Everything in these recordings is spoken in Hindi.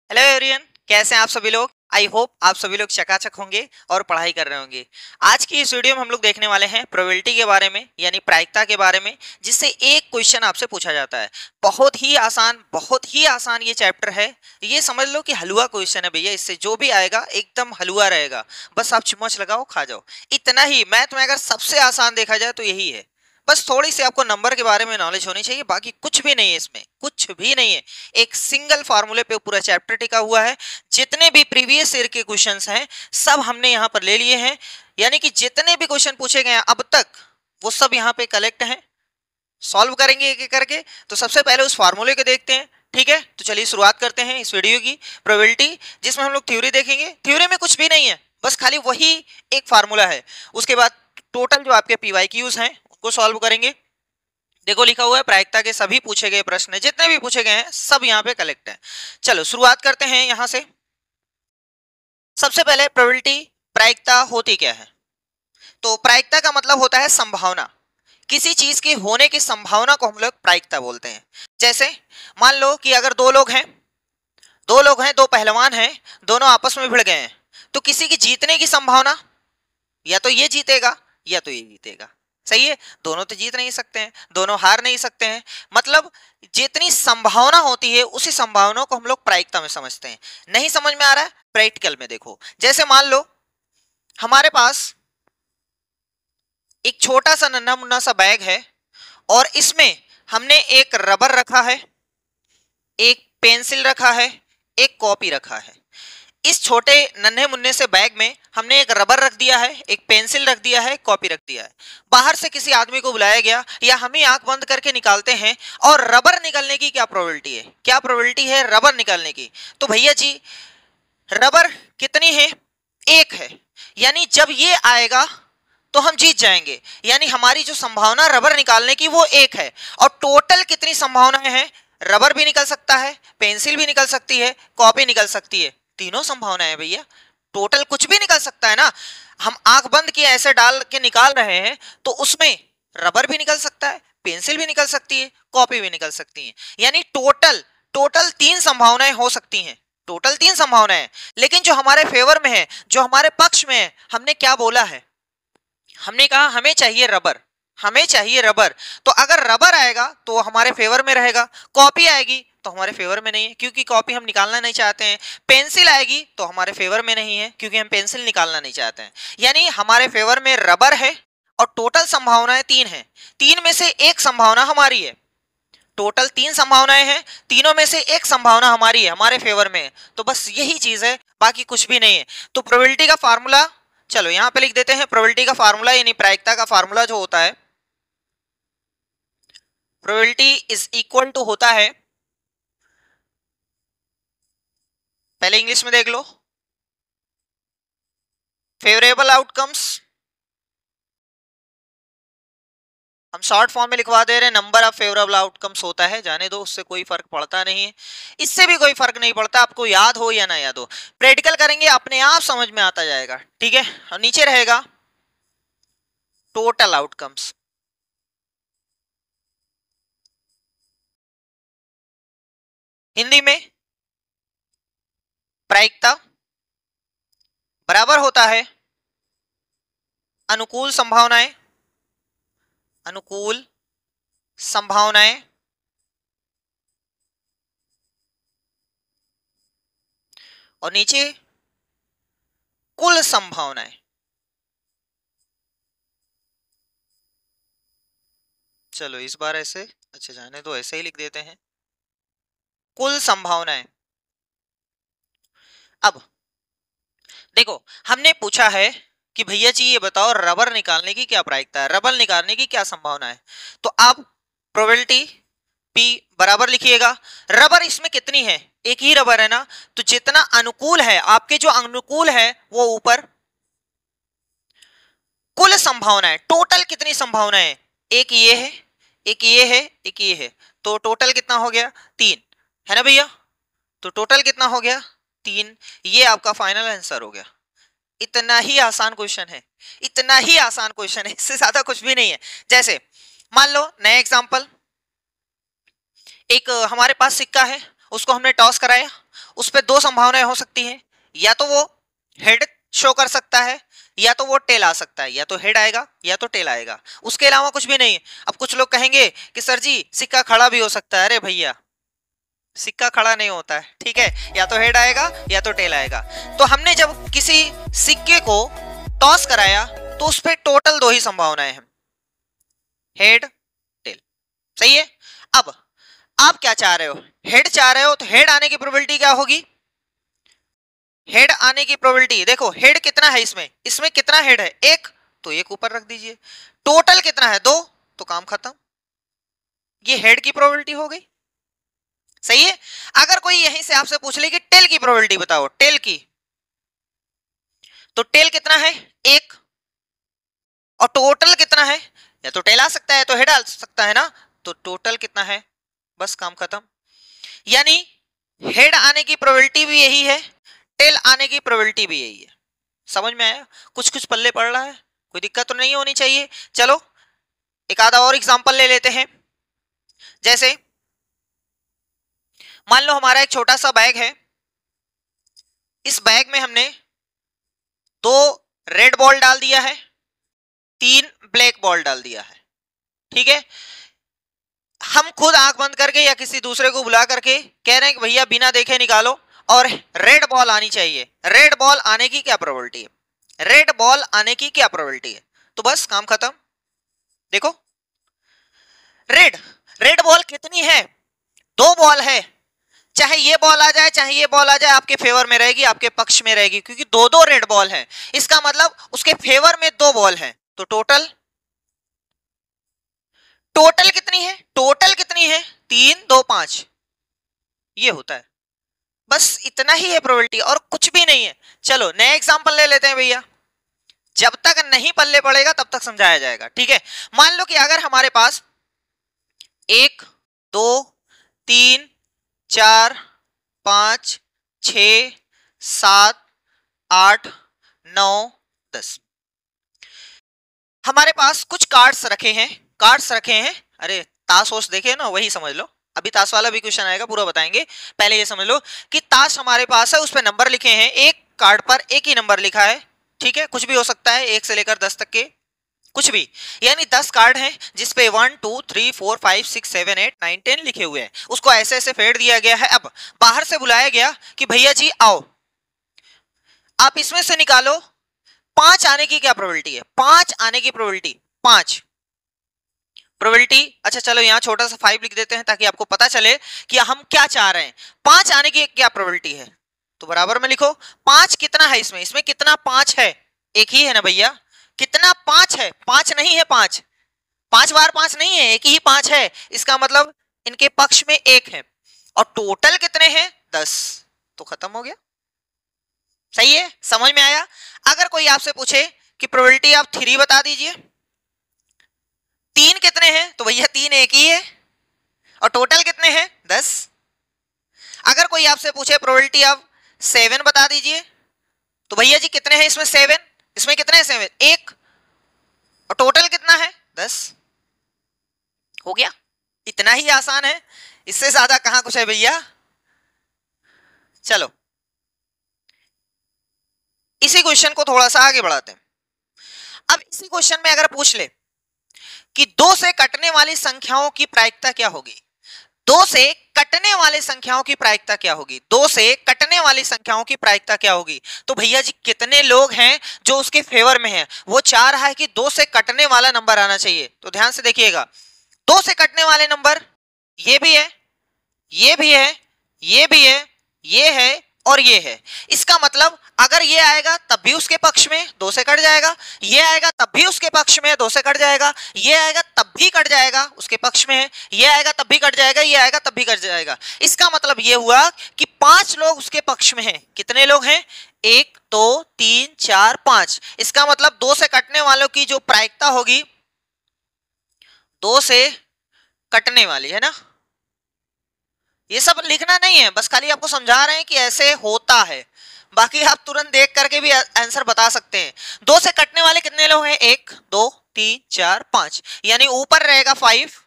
हेलो एवरीवन, कैसे हैं आप सभी लोग। आई होप आप सभी लोग चकाचक होंगे और पढ़ाई कर रहे होंगे। आज की इस वीडियो में हम लोग देखने वाले हैं प्रोबेबिलिटी के बारे में, यानी प्रायिकता के बारे में, जिससे एक क्वेश्चन आपसे पूछा जाता है। बहुत ही आसान ये चैप्टर है। ये समझ लो कि हलवा क्वेश्चन है भैया। इससे जो भी आएगा एकदम हलवा रहेगा, बस आप चम्मच लगाओ खा जाओ। इतना ही मैथ में अगर सबसे आसान देखा जाए तो यही है। बस थोड़ी सी आपको नंबर के बारे में नॉलेज होनी चाहिए, बाकी कुछ भी नहीं है, इसमें कुछ भी नहीं है। एक सिंगल फार्मूले पे पूरा चैप्टर टिका हुआ है। जितने भी प्रीवियस ईयर के क्वेश्चंस हैं सब हमने यहाँ पर ले लिए हैं, यानी कि जितने भी क्वेश्चन पूछे गए हैं अब तक वो सब यहाँ पे कलेक्ट हैं। सॉल्व करेंगे एक एक करके। तो सबसे पहले उस फार्मूले को देखते हैं, ठीक है। तो चलिए शुरुआत करते हैं इस वीडियो की प्रोबेबिलिटी, जिसमें हम लोग थ्योरी देखेंगे। थ्योरी में कुछ भी नहीं है, बस खाली वही एक फार्मूला है। उसके बाद टोटल जो आपके पीवाईक्यूज हैं को सॉल्व करेंगे। देखो लिखा हुआ है प्रायिकता के सभी पूछे गए प्रश्न, जितने भी पूछे गए हैं सब यहाँ पे कलेक्ट है। चलो शुरुआत करते हैं यहां से। सबसे पहले प्रोबेबिलिटी, प्रायिकता होती क्या है। तो प्रायिकता का मतलब होता है संभावना। किसी चीज के होने की संभावना को हम लोग प्रायिकता बोलते हैं। जैसे मान लो कि अगर दो लोग हैं, दो पहलवान हैं, दोनों आपस में भिड़ गए हैं, तो किसी की जीतने की संभावना या तो ये जीतेगा या तो ये जीतेगा। सही है। दोनों तो जीत नहीं सकते हैं, दोनों हार नहीं सकते हैं। मतलब जितनी संभावना होती है उसी संभावना को हम लोग प्रायिकता में समझते हैं। नहीं समझ में आ रहा है, प्रैक्टिकल में देखो। जैसे मान लो हमारे पास एक छोटा सा नन्हा मुन्ना सा बैग है और इसमें हमने एक रबर रखा है, एक पेंसिल रखा है, एक कॉपी रखा है। इस छोटे नन्हे मुन्ने से बैग में हमने एक रबर रख दिया है, एक पेंसिल रख दिया है, कॉपी रख दिया है। बाहर से किसी आदमी को बुलाया गया या हम ही आंख बंद करके निकालते हैं, और रबर निकलने की क्या प्रोबेबिलिटी है, क्या प्रोबेबिलिटी है रबर निकलने की। तो भैया जी रबर कितनी है, एक है। यानी जब ये आएगा तो हम जीत जाएंगे, यानी हमारी जो संभावना रबर निकालने की वो एक है। और टोटल कितनी संभावनाएं हैं, रबर भी निकल सकता है, पेंसिल भी निकल सकती है, कॉपी निकल सकती है। तीनों संभावनाएं भैया, टोटल कुछ भी निकल सकता है ना। हम आंख बंद किए ऐसे डाल के निकाल रहे हैं तो उसमें रबर भी निकल सकता है, पेंसिल भी निकल सकती है, कॉपी भी निकल सकती है। यानी टोटल टोटल तीन संभावनाएं हो सकती हैं, टोटल तीन संभावनाएं। लेकिन जो हमारे फेवर में है, जो हमारे पक्ष में है, हमने क्या बोला है, हमने कहा हमें चाहिए रबर, हमें चाहिए रबर। तो अगर रबर आएगा तो हमारे फेवर में रहेगा, कॉपी आएगी तो हमारे फेवर में नहीं है क्योंकि कॉपी हम निकालना नहीं चाहते हैं, पेंसिल आएगी तो हमारे फेवर में नहीं है क्योंकि हम पेंसिल निकालना नहीं चाहते हैं। यानी हमारे फेवर में रबर है और टोटल संभावनाएं तीन हैं। तीन में से एक संभावना हमारी है, टोटल तीन संभावनाएं हैं, तीनों में से एक संभावना हमारी है, हमारे फेवर में। तो बस यही चीज है, बाकी कुछ भी नहीं है। तो प्रोबेबिलिटी का फार्मूला चलो यहां पे लिख देते हैं। प्रोबेबिलिटी का फार्मूला यानी प्रायिकता का फार्मूला जो होता है, प्रोबेबिलिटी इज इक्वल टू होता है, पहले इंग्लिश में देख लो, फेवरेबल आउटकम्स। हम शॉर्ट फॉर्म में लिखवा दे रहे हैं, नंबर ऑफ फेवरेबल आउटकम्स होता है। जाने दो, उससे कोई फर्क पड़ता नहीं है, इससे भी कोई फर्क नहीं पड़ता, आपको याद हो या ना याद हो। प्रैक्टिकल करेंगे अपने आप समझ में आता जाएगा, ठीक है। और नीचे रहेगा टोटल आउटकम्स। हिंदी में प्रायिकता बराबर होता है अनुकूल संभावनाएं, अनुकूल संभावनाएं और नीचे कुल संभावनाएं। चलो इस बार ऐसे, अच्छा जाने दो, ऐसे ही लिख देते हैं, कुल संभावनाएं। अब देखो हमने पूछा है कि भैया जी ये बताओ रबर निकालने की क्या प्रायिकता है, रबर निकालने की क्या संभावना है। तो आप प्रोबेबिलिटी P बराबर लिखिएगा। रबर इसमें कितनी है, एक ही रबर है ना, तो जितना अनुकूल है, आपके जो अनुकूल है वो ऊपर, कुल संभावना है, टोटल कितनी संभावना है, एक ये है, एक ये है, एक ये है, तो टोटल कितना हो गया, तीन है ना भैया। तो टोटल कितना हो गया, तीन। ये आपका फाइनल आंसर हो गया। इतना ही आसान क्वेश्चन है, इतना ही आसान क्वेश्चन है, इससे ज्यादा कुछ भी नहीं है। जैसे मान लो नया एग्जांपल, एक हमारे पास सिक्का है, उसको हमने टॉस कराया, उस पर दो संभावनाएं हो सकती हैं, या तो वो हेड शो कर सकता है या तो वो टेल आ सकता है, या तो हेड आएगा या तो टेल आएगा, उसके अलावा कुछ भी नहीं है। अब कुछ लोग कहेंगे कि सर जी सिक्का खड़ा भी हो सकता है। अरे भैया सिक्का खड़ा नहीं होता है, ठीक है, या तो हेड आएगा या तो टेल आएगा। तो हमने जब किसी सिक्के को टॉस कराया तो उस पर टोटल दो ही संभावनाएं हैं, हेड टेल। सही है। अब आप क्या चाह रहे हो, हेड चाह रहे हो, तो हेड आने की प्रोबेबिलिटी क्या होगी, हेड आने की प्रोबेबिलिटी देखो, हेड कितना है इसमें, इसमें कितना हेड है, एक, तो एक ऊपर रख दीजिए। टोटल कितना है, दो, तो काम खत्म। ये हेड की प्रोबेबिलिटी हो गई। सही है। अगर कोई यहीं से आपसे पूछ ले कि टेल की प्रोबेबिलिटी बताओ, टेल की, तो टेल कितना है, एक, और टोटल कितना है, या तो टेल आ सकता है तो हेड आ सकता है ना, तो टोटल कितना है, बस काम खत्म। यानी हेड आने की प्रोबेबिलिटी भी यही है, टेल आने की प्रोबेबिलिटी भी यही है। समझ में आया, कुछ कुछ पल्ले पड़ रहा है, कोई दिक्कत तो नहीं होनी चाहिए। चलो एक आधा और एग्जांपल ले लेते हैं। जैसे मान लो हमारा एक छोटा सा बैग है, इस बैग में हमने दो रेड बॉल डाल दिया है, तीन ब्लैक बॉल डाल दिया है, ठीक है। हम खुद आंख बंद करके या किसी दूसरे को बुला करके कह रहे हैं कि भैया बिना देखे निकालो और रेड बॉल आनी चाहिए। रेड बॉल आने की क्या प्रोबेबिलिटी है, रेड बॉल आने की क्या प्रोबेबिलिटी है, तो बस काम खत्म। देखो रेड, रेड बॉल कितनी है, दो बॉल है, चाहे ये बॉल आ जाए चाहे ये बॉल आ जाए आपके फेवर में रहेगी, आपके पक्ष में रहेगी, क्योंकि दो दो रेड बॉल है, इसका मतलब उसके फेवर में दो बॉल है। तो टोटल, टोटल कितनी है, टोटल कितनी है, तीन दो पांच, ये होता है। बस इतना ही है प्रोबेबिलिटी और कुछ भी नहीं है। चलो नया एग्जांपल ले लेते हैं भैया, जब तक नहीं पल्ले पड़ेगा तब तक समझाया जाएगा, ठीक है। मान लो कि अगर हमारे पास एक, दो, तीन, चार, पांच, छ, सात, आठ, नौ, 10 हमारे पास कुछ कार्ड्स रखे हैं, कार्ड्स रखे हैं। अरे ताश वोश देखे ना, वही समझ लो, अभी ताश वाला भी क्वेश्चन आएगा, पूरा बताएंगे। पहले ये समझ लो कि ताश हमारे पास है, उस पर नंबर लिखे हैं, एक कार्ड पर एक ही नंबर लिखा है, ठीक है, कुछ भी हो सकता है, 1 से लेकर 10 तक के कुछ भी, यानी 10 कार्ड हैं जिसपे 1 2 3 4 5 6 7 8 9 10 लिखे हुए हैं, उसको ऐसे ऐसे फेर दिया गया है। अब बाहर से बुलाया गया कि भैया जी आओ, आप इसमें से निकालो 5 आने की क्या प्रोबेबिलिटी है, 5 आने की प्रोबेबिलिटी, 5 प्रोबेबिलिटी। अच्छा चलो यहाँ छोटा सा 5 लिख देते हैं ताकि आपको पता चले कि हम क्या चाह रहे हैं। 5 आने की क्या प्रोबेबिलिटी है, तो बराबर में लिखो 5 कितना है, इसमें इसमें कितना 5 है, एक ही है ना भैया, कितना 5 है, 5 नहीं है, 5 5 बार 5 नहीं है, एक ही 5 है, इसका मतलब इनके पक्ष में एक है, और टोटल कितने हैं 10, तो खत्म हो गया। सही है, समझ में आया। अगर कोई आपसे पूछे कि प्रोबेबिलिटी आप 3 बता दीजिए, 3 कितने हैं, तो भैया 3 एक ही है, और टोटल कितने हैं 10। अगर कोई आपसे पूछे प्रोबेबिलिटी आप 7 बता दीजिए, तो भैया जी कितने हैं इसमें 7, इसमें कितने हैं 7, एक, और टोटल कितना है 10। हो गया, इतना ही आसान है, इससे ज्यादा कहां कुछ है भैया। चलो इसी क्वेश्चन को थोड़ा सा आगे बढ़ाते हैं। अब इसी क्वेश्चन में अगर पूछ ले कि 2 से कटने वाली संख्याओं की प्रायिकता क्या होगी, 2 से कटने वाली संख्याओं की प्रायिकता क्या होगी, 2 से कटने वाली संख्याओं की प्रायिकता क्या होगी, तो भैया जी कितने लोग हैं जो उसके फेवर में हैं, वो चाह रहा है कि 2 से कटने वाला नंबर आना चाहिए। तो ध्यान से देखिएगा, 2 से कटने वाले नंबर ये भी है, ये भी है, ये भी है, ये है और ये है। इसका मतलब अगर ये आएगा तब भी उसके पक्ष में 2 से कट जाएगा, ये आएगा तब भी उसके पक्ष में 2 से कट जाएगा, ये आएगा तब भी कट जाएगा, उसके पक्ष में है, ये आएगा तब भी कट जाएगा, ये आएगा तब भी कट जाएगा। इसका मतलब ये हुआ कि 5 लोग उसके पक्ष में हैं। कितने लोग हैं, 1 2 3 4 5। इसका मतलब 2 से कटने वालों की जो प्रायिकता होगी, 2 से कटने वाली, है ना, ये सब लिखना नहीं है, बस खाली आपको समझा रहे हैं कि ऐसे होता है, बाकी आप तुरंत देख करके भी आंसर बता सकते हैं। 2 से कटने वाले कितने लोग हैं, 1 2 3 4 5, यानी ऊपर रहेगा 5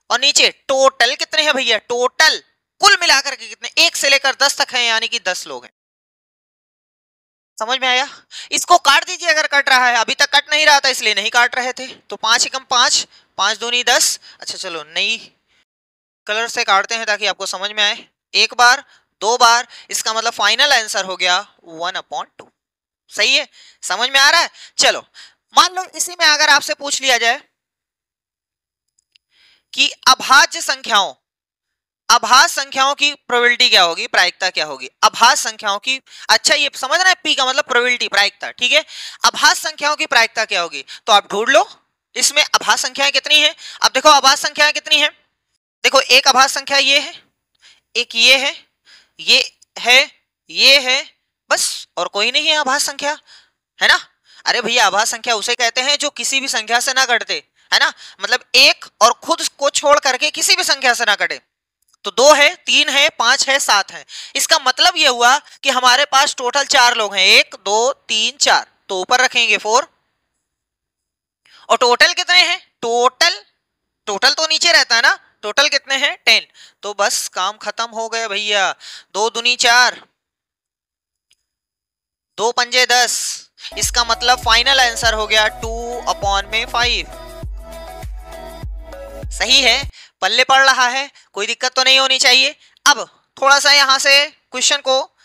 और नीचे टोटल कितने हैं भैया, टोटल कुल मिलाकर के कितने, 1 से लेकर 10 तक हैं, यानी कि 10 लोग हैं। समझ में आया? इसको काट दीजिए अगर कट रहा है, अभी तक कट नहीं रहा था इसलिए नहीं काट रहे थे। तो 5 एकम 5, 5 दूनी 10। अच्छा चलो नई कलर से काटते हैं ताकि आपको समझ में आए। एक बार, 2 बार, इसका मतलब फाइनल आंसर हो गया 1/2। सही है? समझ में आ रहा है? चलो मान लो इसी में अगर आपसे पूछ लिया जाए कि अभाज्य संख्याओं की प्रोबेबिलिटी क्या होगी, प्रायिकता क्या होगी। अभाज्य संख्याओं की, अच्छा ये समझ रहे हैं, पी का मतलब प्रोबेबिलिटी, प्रायिकता, ठीक है। अभाज्य संख्याओं की प्रायिकता क्या होगी, तो आप ढूंढ लो इसमें अभाज्य संख्याएं कितनी है। अब देखो अभाज्य संख्याएं कितनी है, देखो एक अभाज्य संख्या ये है, एक ये है, ये है, ये है, बस और कोई नहीं है अभाज्य संख्या, है ना। अरे भैया अभाज्य संख्या उसे कहते हैं जो किसी भी संख्या से ना कटते, है ना, मतलब एक और खुद को छोड़ करके किसी भी संख्या से ना कटे। तो 2 है, 3 है, 5 है, 7 है। इसका मतलब यह हुआ कि हमारे पास टोटल 4 लोग हैं, 1 2 3 4, तो ऊपर रखेंगे 4। और टोटल कितने हैं, टोटल तो नीचे रहता है ना, टोटल कितने हैं 10। तो बस काम खत्म हो गया भैया। 2 दूनी 4, 2 पंजे 10। इसका मतलब फाइनल आंसर हो गया 2/5। सही है, पल्ले पड़ रहा है, कोई दिक्कत तो नहीं होनी चाहिए। अब थोड़ा सा यहां से क्वेश्चन को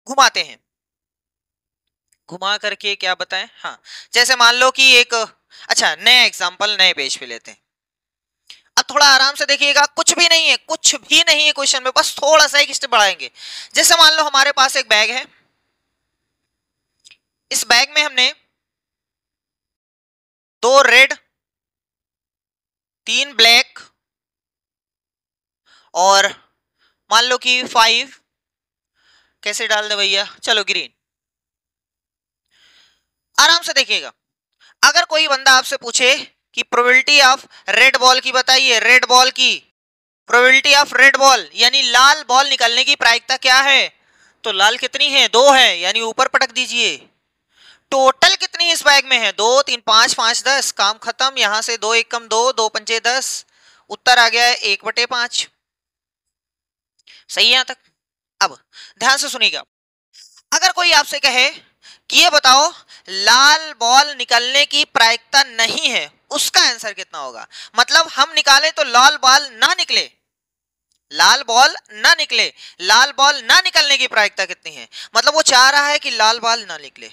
घुमाते हैं, घुमा करके क्या बताएं। हाँ जैसे मान लो कि एक, अच्छा नया एग्जांपल नए पेज पे लेते हैं। अब थोड़ा आराम से देखिएगा, कुछ भी नहीं है, कुछ भी नहीं है क्वेश्चन में, बस थोड़ा सा एक स्टेप बढ़ाएंगे। जैसे मान लो हमारे पास एक बैग है, इस बैग में हमने 2 रेड, 3 ब्लैक और मान लो कि 5, कैसे डाल दे भैया, चलो ग्रीन। आराम से देखिएगा, अगर कोई बंदा आपसे पूछे कि प्रोबेबिलिटी ऑफ रेड बॉल की बताइए, रेड बॉल की प्रोबेबिलिटी ऑफ रेड बॉल यानी लाल बॉल निकलने की प्रायिकता क्या है, तो लाल कितनी है, 2 है, यानी ऊपर पटक दीजिए। टोटल कितनी इस बैग में है, 2 3 5 5 10, काम खत्म। यहां से 2 एकम 2, 2 पंचे 10, उत्तर आ गया है 1/5। सही है यहां तक। अब ध्यान से सुनिएगा, अगर कोई आपसे कहे कि ये बताओ लाल बॉल निकलने की प्रायिकता नहीं है, उसका आंसर कितना होगा। मतलब हम निकालें तो लाल बॉल ना निकले, लाल बॉल ना निकले, लाल बॉल ना निकलने की प्रायिकता कितनी है। मतलब वो चाह रहा है कि लाल बॉल ना निकले,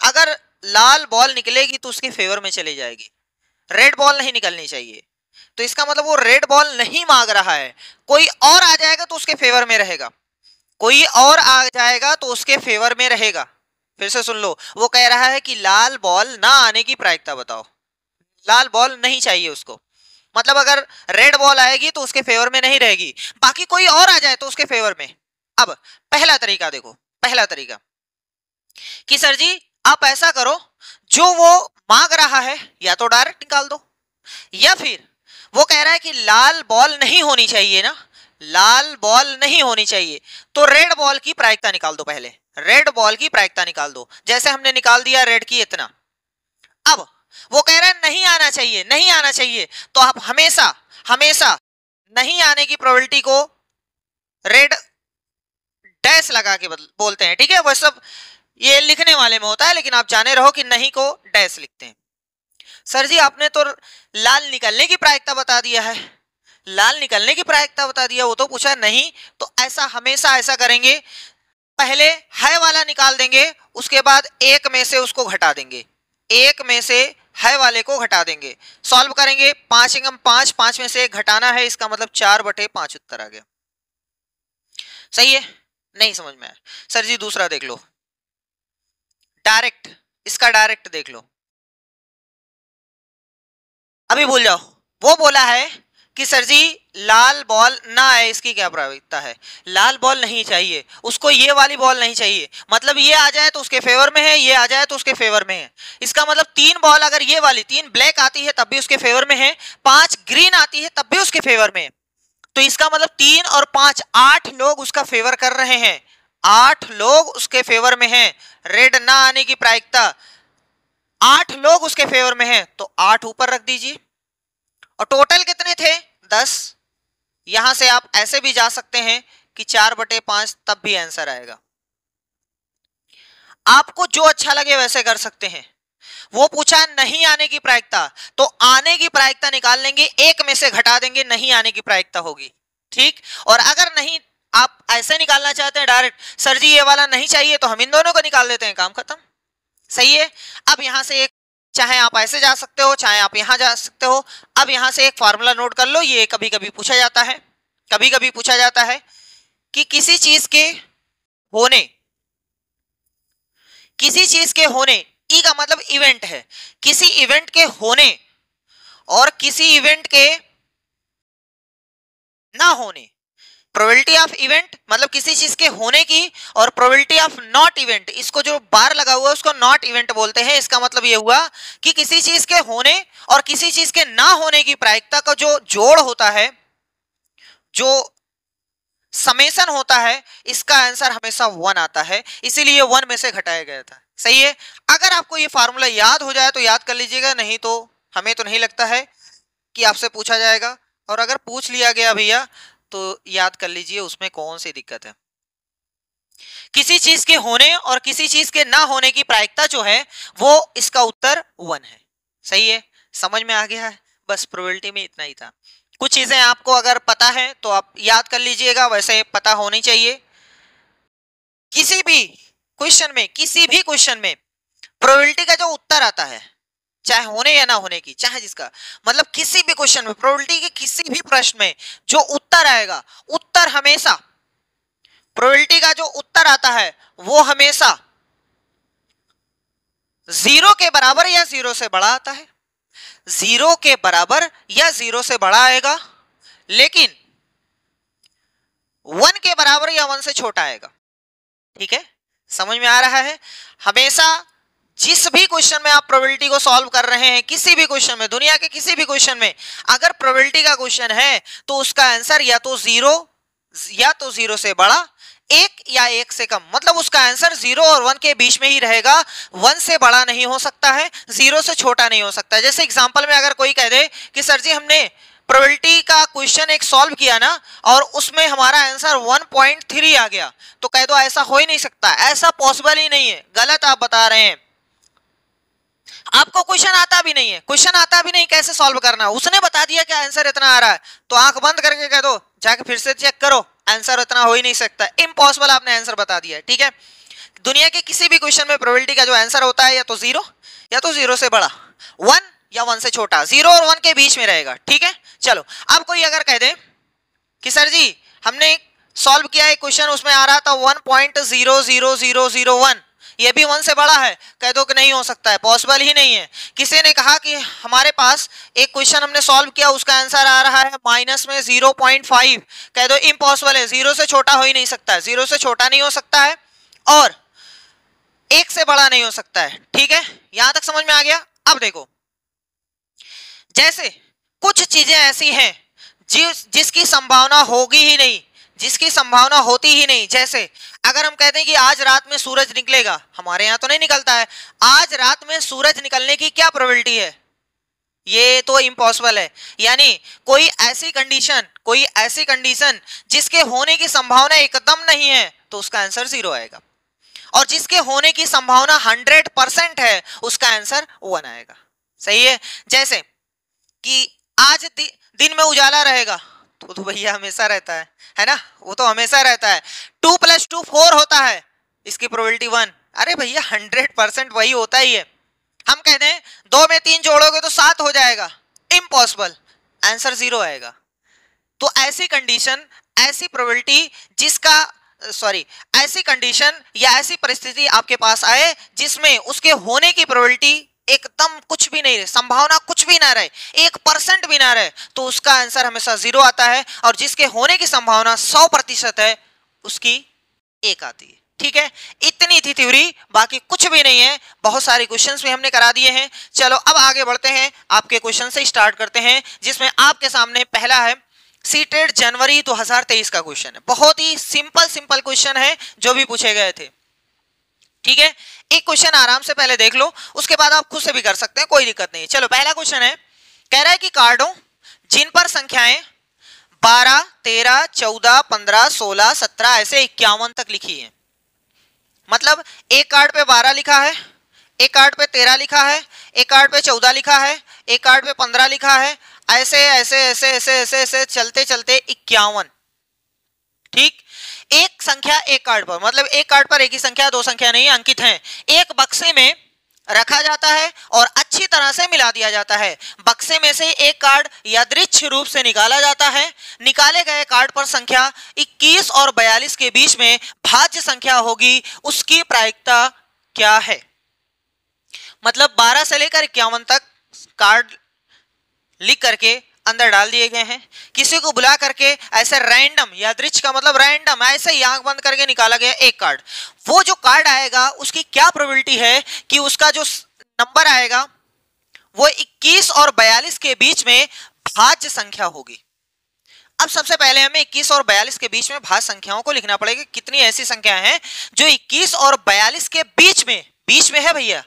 अगर लाल बॉल निकलेगी तो उसके फेवर में चली जाएगी, रेड बॉल नहीं निकलनी चाहिए। तो इसका मतलब वो रेड बॉल नहीं मांग रहा है, कोई और आ जाएगा तो उसके फेवर में रहेगा, कोई और आ जाएगा तो उसके फेवर में रहेगा। फिर से सुन लो, वो कह रहा है कि लाल बॉल ना आने की प्रायिकता बताओ, लाल बॉल नहीं चाहिए उसको। मतलब अगर रेड बॉल आएगी तो उसके फेवर में नहीं रहेगी, बाकी कोई और आ जाए तो उसके फेवर में। अब पहला तरीका देखो, पहला तरीका कि सर जी आप ऐसा करो, जो वो मांग रहा है या तो डायरेक्ट निकाल दो, या फिर वो कह रहा है कि लाल बॉल नहीं होनी चाहिए ना, लाल बॉल नहीं होनी चाहिए, तो रेड बॉल की प्रायिकता निकाल दो। पहले रेड बॉल की प्रायिकता निकाल दो, जैसे हमने निकाल दिया रेड की इतना। अब वो कह रहा है नहीं आना चाहिए, नहीं आना चाहिए, तो आप हमेशा हमेशा नहीं आने की प्रोबेबिलिटी को रेड डैश लगा के बोलते हैं, ठीक है। वह सब ये लिखने वाले में होता है, लेकिन आप जाने रहो कि नहीं को डैश लिखते हैं। सर जी आपने तो लाल निकलने की प्रायिकता बता दिया है, लाल निकलने की प्रायिकता बता दिया, वो तो पूछा नहीं। तो ऐसा हमेशा ऐसा करेंगे, पहले है वाला निकाल देंगे, उसके बाद एक में से उसको घटा देंगे, एक में से है वाले को घटा देंगे, सॉल्व करेंगे। 5 एकम 5, 5 में से एक घटाना है, इसका मतलब 4/5 उत्तर आ गया। सही है, नहीं समझ में आया सर जी दूसरा देख लो, डायरेक्ट, इसका डायरेक्ट देख लो, अभी भूल जाओ। वो बोला है कि सर जी लाल बॉल ना आए, इसकी क्या प्रायिकता है, लाल बॉल नहीं चाहिए उसको, ये वाली बॉल नहीं चाहिए, मतलब ये आ जाए तो उसके फेवर में है, ये आ जाए तो उसके फेवर में है। इसका मतलब 3 बॉल अगर ये वाली 3 ब्लैक आती है तब भी उसके फेवर में है, 5 ग्रीन आती है तब भी उसके फेवर में है। तो इसका मतलब 3 और 5, 8 लोग उसका फेवर कर रहे हैं, 8 लोग उसके फेवर में हैं। रेड ना आने की प्रायिकता 8 लोग उसके फेवर में हैं, तो 8 ऊपर रख दीजिए। और टोटल कितने थे 10, यहां से आप ऐसे भी जा सकते हैं कि 4/5, तब भी आंसर आएगा। आपको जो अच्छा लगे वैसे कर सकते हैं। वो पूछा नहीं आने की प्रायिकता, तो आने की प्रायिकता निकाल लेंगे, एक में से घटा देंगे, नहीं आने की प्रायिकता होगी, ठीक। और अगर नहीं आप ऐसे निकालना चाहते हैं डायरेक्ट, सर जी ये वाला नहीं चाहिए, तो हम इन दोनों को निकाल देते हैं, काम खत्म। सही है। अब यहां से एक, चाहे आप ऐसे जा सकते हो, चाहे आप यहां जा सकते हो। अब यहां से एक फॉर्मूला नोट कर लो, ये कभी कभी पूछा जाता है, कभी कभी पूछा जाता है कि किसी चीज के होने, किसी चीज के होने, ई का मतलब इवेंट है, किसी इवेंट के होने और किसी इवेंट के ना होने, प्रोबेबिलिटी ऑफ इवेंट मतलब किसी चीज के होने की, और प्रोबेबिलिटी ऑफ नॉट इवेंट, इसको जो बार लगा हुआ है उसको नॉट इवेंट बोलते हैं। इसका मतलब ये हुआ कि किसी चीज के होने और किसी चीज के ना होने की प्रायिकता का जो जोड़ होता है, जो समेशन होता है, इसका आंसर हमेशा 1 आता है, इसीलिए 1 में से घटाया गया था। सही है। अगर आपको ये फार्मूला याद हो जाए तो याद कर लीजिएगा, नहीं तो हमें तो नहीं लगता है कि आपसे पूछा जाएगा, और अगर पूछ लिया गया भैया तो याद कर लीजिए, उसमें कौन सी दिक्कत है। किसी चीज के होने और किसी चीज के ना होने की प्रायिकता जो है वो इसका उत्तर 1 है। सही है, समझ में आ गया है। बस प्रोबेबिलिटी में इतना ही था। कुछ चीजें आपको अगर पता है तो आप याद कर लीजिएगा, वैसे पता होनी चाहिए। किसी भी क्वेश्चन में, किसी भी क्वेश्चन में प्रोबेबिलिटी का जो उत्तर आता है, चाहे होने या ना होने की, चाहे जिसका मतलब किसी भी क्वेश्चन में, प्रोबेबिलिटी के किसी भी प्रश्न में जो उत्तर आएगा, उत्तर हमेशा, प्रोबेबिलिटी का जो उत्तर आता है वो हमेशा 0 के बराबर या 0 से बड़ा आता है। 0 के बराबर या 0 से बड़ा आएगा, लेकिन 1 के बराबर या 1 से छोटा आएगा। ठीक है, समझ में आ रहा है। हमेशा जिस भी क्वेश्चन में आप प्रोबेबिलिटी को सॉल्व कर रहे हैं, किसी भी क्वेश्चन में, दुनिया के किसी भी क्वेश्चन में अगर प्रोबेबिलिटी का क्वेश्चन है तो उसका आंसर या तो 0 से बड़ा, 1 या 1 से कम, मतलब उसका आंसर 0 और 1 के बीच में ही रहेगा। 1 से बड़ा नहीं हो सकता है, 0 से छोटा नहीं हो सकता है। जैसे एग्जांपल में अगर कोई कह दे कि सर जी हमने प्रोबेबिलिटी का क्वेश्चन एक सॉल्व किया ना और उसमें हमारा आंसर 1.3 आ गया, तो कह दो ऐसा हो ही नहीं सकता, ऐसा पॉसिबल ही नहीं है, गलत आप बता रहे हैं। आपको क्वेश्चन आता भी नहीं है, क्वेश्चन आता भी नहीं, कैसे सॉल्व करना, उसने बता दिया कि आंसर इतना आ रहा है, तो आंख बंद करके कह दो जाके फिर से चेक करो, आंसर इतना हो ही नहीं सकता, इम्पॉसिबल, आपने आंसर बता दिया है। ठीक है, दुनिया के किसी भी क्वेश्चन में प्रोबेबिलिटी का जो आंसर होता है या तो 0 या तो 0 से बड़ा, 1 या 1 से छोटा, 0 और 1 के बीच में रहेगा। ठीक है, चलो अब कोई अगर कह दे कि सर जी हमने सॉल्व किया एक क्वेश्चन, उसमें आ रहा था 1.00001, ये भी 1 से बड़ा है, कह दो कि नहीं हो सकता है, पॉसिबल ही नहीं है। किसी ने कहा कि हमारे पास एक क्वेश्चन हमने सॉल्व किया, उसका आंसर आ रहा है माइनस में 0.5, कह दो इम्पॉसिबल है, 0 से छोटा हो ही नहीं सकता है, 0 से छोटा नहीं हो सकता है और 1 से बड़ा नहीं हो सकता है। ठीक है, यहां तक समझ में आ गया। अब देखो, जैसे कुछ चीजें ऐसी हैं जिसकी संभावना होगी ही नहीं, जिसकी संभावना होती ही नहीं। जैसे अगर हम कहते हैं कि आज रात में सूरज निकलेगा, हमारे यहां तो नहीं निकलता है, आज रात में सूरज निकलने की क्या प्रोबेबिलिटी है, ये तो इम्पॉसिबल है। यानी कोई ऐसी कंडीशन जिसके होने की संभावना एकदम नहीं है, तो उसका आंसर 0 आएगा, और जिसके होने की संभावना 100% है उसका आंसर 1 आएगा। सही है। जैसे कि आज दिन में उजाला रहेगा, तो भैया हमेशा रहता है ना, वो तो हमेशा रहता है। 2 + 2 4 होता है, इसकी प्रोबेबिलिटी 1, अरे भैया 100% वही होता ही है। हम कहते हैं 2 में 3 जोड़ोगे तो 7 हो जाएगा, इम्पॉसिबल, आंसर 0 आएगा। तो ऐसी कंडीशन, ऐसी प्रोबेबिलिटी ऐसी कंडीशन या ऐसी परिस्थिति आपके पास आए जिसमें उसके होने की प्रोबेबिलिटी एकदम कुछ भी नहीं रहे, संभावना कुछ भी ना रहे, 1% भी ना रहे, तो उसका आंसर हमेशा 0 आता है, और जिसके होने की संभावना 100% है उसकी 1 आती है। ठीक है, इतनी थी थ्योरी, बाकी कुछ भी नहीं है। बहुत सारे क्वेश्चंस भी हमने करा दिए हैं। चलो अब आगे बढ़ते हैं, आपके क्वेश्चन से स्टार्ट करते हैं, जिसमें आपके सामने पहला है सीटेट जनवरी 2023 का क्वेश्चन है। बहुत ही सिंपल क्वेश्चन है जो भी पूछे गए थे। ठीक है, एक क्वेश्चन आराम से पहले देख लो, उसके बाद आप खुद से भी कर सकते हैं, कोई दिक्कत नहीं। चलो पहला क्वेश्चन है, कह रहा है कि कार्डों जिन पर संख्याएं 12, 13, 14, 15, 16, 17 ऐसे 51 तक लिखी है। मतलब एक कार्ड पे 12 लिखा है, एक कार्ड पे 13 लिखा है, एक कार्ड पे 14 लिखा है, एक कार्ड पे 15 लिखा है, ऐसे ऐसे ऐसे ऐसे ऐसे ऐसे चलते चलते 51। ठीक, एक संख्या एक कार्ड पर, मतलब एक कार्ड पर एक ही संख्या, दो संख्या नहीं अंकित हैं, एक बक्से में रखा जाता है और अच्छी तरह से मिला दिया जाता है। बक्से में से एक कार्ड यादृच्छ रूप से निकाला जाता है। निकाले गए कार्ड पर संख्या 21 और 42 के बीच में भाज्य संख्या होगी, उसकी प्रायिकता क्या है? मतलब 12 से लेकर 51 तक कार्ड लिख करके अंदर डाल दिए गए हैं। किसी को बुला करके ऐसे रैंडम, यादृच्छ का मतलब रैंडम, ऐसे ही आंख बंद करके निकाला गया एक कार्ड। वो जो कार्ड आएगा उसकी क्या प्रोबेबिलिटी है कि उसका जो नंबर आएगा वो 21 और 42 के बीच में भाज्य संख्या होगी। अब सबसे पहले हमें 21 और 42 के बीच में भाज्य संख्याओं को लिखना पड़ेगा। कितनी ऐसी संख्या है जो 21 और 42 के बीच में है भैया?